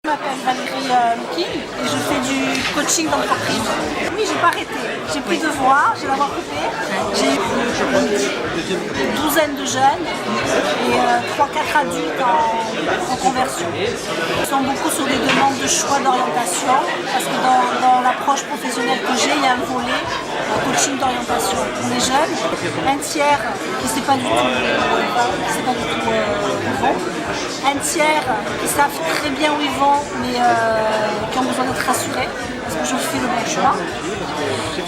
Je m'appelle Valérie Louki et je fais du coaching d'entreprise. Oui, j'ai pas arrêté. J'ai pris 2 voies, j'ai la voie coupée. J'ai eu une douzaine de jeunes et 3-4 adultes en conversion. Ils sont beaucoup sur des demandes de choix d'orientation parce que dans l'approche professionnelle que j'ai, il y a un volet coaching d'orientation pour les jeunes. Un tiers qui ne sait pas du tout où ils vont. Un tiers qui savent très bien où ils vont mais qui ont besoin d'être rassurés parce que je fais le bon choix.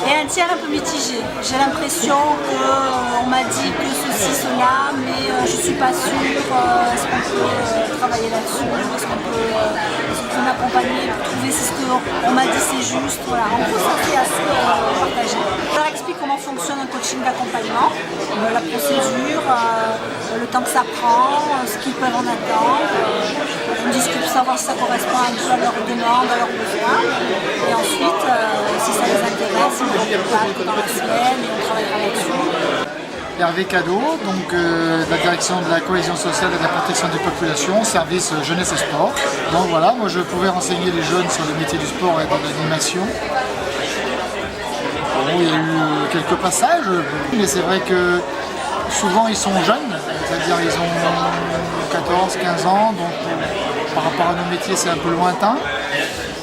Et un tiers un peu mitigé. J'ai l'impression qu'on m'a dit que ceci, cela, mais je ne suis pas sûre. Est-ce qu'on peut travailler là-dessus? Est-ce qu'on peut m'accompagner pour trouver si ce qu'on m'a dit c'est juste? Voilà. En gros, ça fait assez partagé. Je leur explique comment fonctionne un coaching d'accompagnement, la procédure, le temps que ça prend, ce qu'ils peuvent en attendre. On discute pour savoir si ça correspond un peu à leurs demandes, à leurs besoins. Et ensuite, si ça les intéresse, ils me contactent dans la semaine et on travaillera là-dessus. Hervé Cadeau, donc de la direction de la cohésion sociale et de la protection des populations, service jeunesse et sport. Donc voilà, moi je pouvais renseigner les jeunes sur les métiers du sport et de l'animation. Bon, il y a eu quelques passages, mais c'est vrai que souvent ils sont jeunes, c'est-à-dire ils ont 14-15 ans, donc par rapport à nos métiers c'est un peu lointain.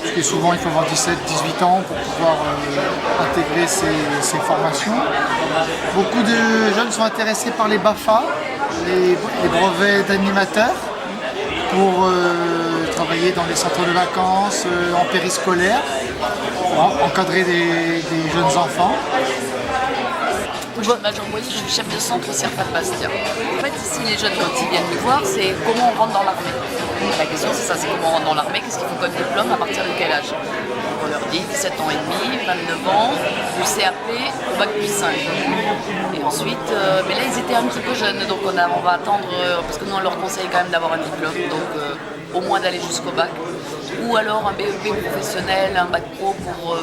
Parce que souvent il faut avoir 17-18 ans pour pouvoir intégrer ces formations. Beaucoup de jeunes sont intéressés par les BAFA, les brevets d'animateurs, pour travailler dans les centres de vacances, en périscolaire, pour encadrer des jeunes enfants. Je suis chef de centre au CERFA de Bastia. En fait, ici, les jeunes, quand ils viennent nous voir, c'est comment on rentre dans l'armée. La question, c'est ça, c'est comment on rentre dans l'armée, qu'est-ce qu'il faut comme diplôme, à partir de quel âge? On leur dit 17 ans et demi, 29 ans, du CAP au bac plus 5. Et ensuite, mais là, ils étaient un petit peu jeunes, donc on va attendre, parce que nous, on leur conseille quand même d'avoir un diplôme, donc au moins d'aller jusqu'au bac. Ou alors un BEP professionnel, un bac pro pour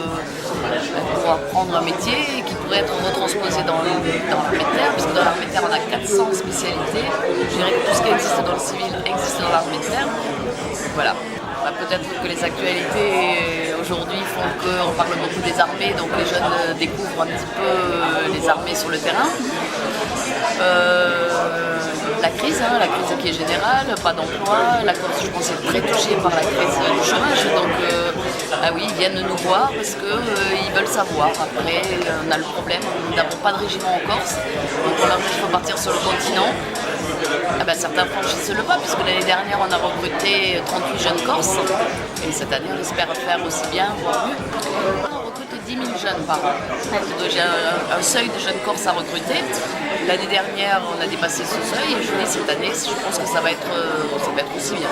apprendre un métier qui pourrait être retransposé dans l'armée de terre, parce que dans l'armée de terre on a 400 spécialités. Je dirais que tout ce qui existe dans le civil existe dans l'armée de terre. Voilà. Peut-être que les actualités aujourd'hui font qu'on parle beaucoup des armées, donc les jeunes découvrent un petit peu les armées sur le terrain. La crise qui est générale, pas d'emploi, la Corse je pense est très touchée par la crise du chômage, donc ils viennent nous voir parce qu'ils veulent savoir. Après on a le problème, nous n'avons pas de régiment en Corse, donc on leur dit qu'il faut partir sur le continent. Certains franchissent le pas puisque l'année dernière on a recruté 38 jeunes Corses et cette année on espère faire aussi bien, voire mieux. On recrute 10 000 jeunes par an. Donc j'ai un seuil de jeunes Corses à recruter. L'année dernière on a dépassé ce seuil et je dis cette année je pense que ça va être aussi bien.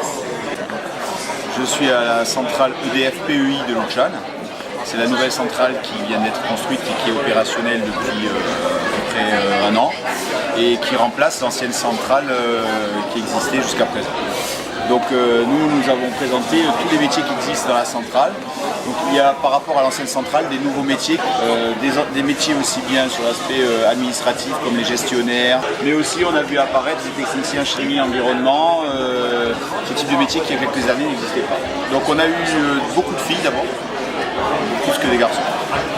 Je suis à la centrale EDF PEI de Luchane. C'est la nouvelle centrale qui vient d'être construite et qui est opérationnelle depuis à peu près 1 an et qui remplace l'ancienne centrale qui existait jusqu'à présent. Donc nous avons présenté tous les métiers qui existent dans la centrale. Donc il y a par rapport à l'ancienne centrale des nouveaux métiers, des métiers aussi bien sur l'aspect administratif comme les gestionnaires, mais aussi on a vu apparaître des techniciens chimie environnement, ce type de métier qui il y a quelques années n'existait pas. Donc on a eu beaucoup de filles d'abord, plus que des garçons.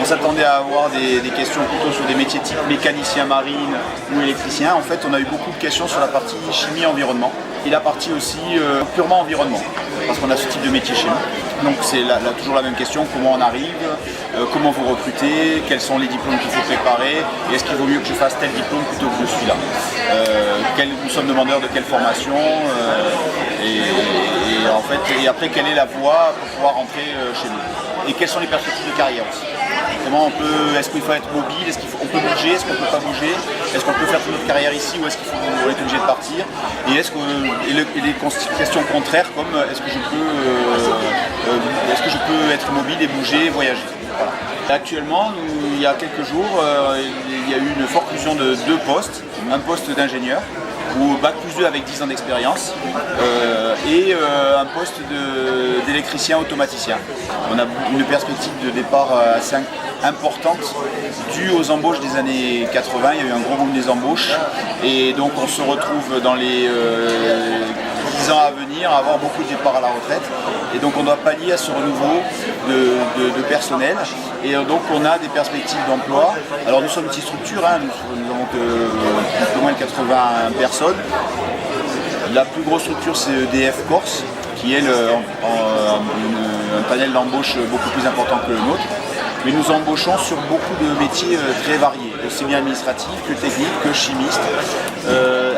On s'attendait à avoir des questions plutôt sur des métiers type mécanicien marine ou électricien. En fait, on a eu beaucoup de questions sur la partie chimie-environnement et la partie aussi purement environnement, parce qu'on a ce type de métier chez nous. Donc c'est toujours la même question, comment on arrive, comment vous recrutez, quels sont les diplômes qu'il faut préparer, et est-ce qu'il vaut mieux que je fasse tel diplôme plutôt que celui-là. Nous sommes demandeurs de quelle formation, et après quelle est la voie pour pouvoir rentrer chez nous. Et quelles sont les perspectives de carrière aussi. Est-ce qu'il faut être mobile, on peut bouger, est-ce qu'on ne peut pas bouger, est-ce qu'on peut faire toute notre carrière ici ou est-ce qu'on est obligé de partir, et les questions contraires comme est-ce que je peux être mobile et bouger, voyager. Voilà. Actuellement, il y a quelques jours, il y a eu une forclusion de 2 postes, un poste d'ingénieur ou bac plus 2 avec 10 ans d'expérience et un poste d'électricien automaticien. On a une perspective de départ assez importante due aux embauches des années 80, il y a eu un gros boom des embauches et donc on se retrouve dans les 10 ans à venir à avoir beaucoup de départs à la retraite Et donc on doit pallier à ce renouveau de personnel. Et donc on a des perspectives d'emploi. Alors nous sommes une petite structure, hein, nous avons un peu moins de 80 personnes. La plus grosse structure c'est EDF Corse, qui elle un panel d'embauche beaucoup plus important que le nôtre. Mais nous embauchons sur beaucoup de métiers très variés, aussi bien administratifs que techniques, que chimistes,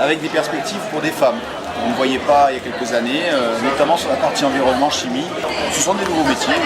avec des perspectives pour des femmes. On ne voyait pas il y a quelques années, notamment sur la partie environnement, chimie. Ce sont des nouveaux métiers.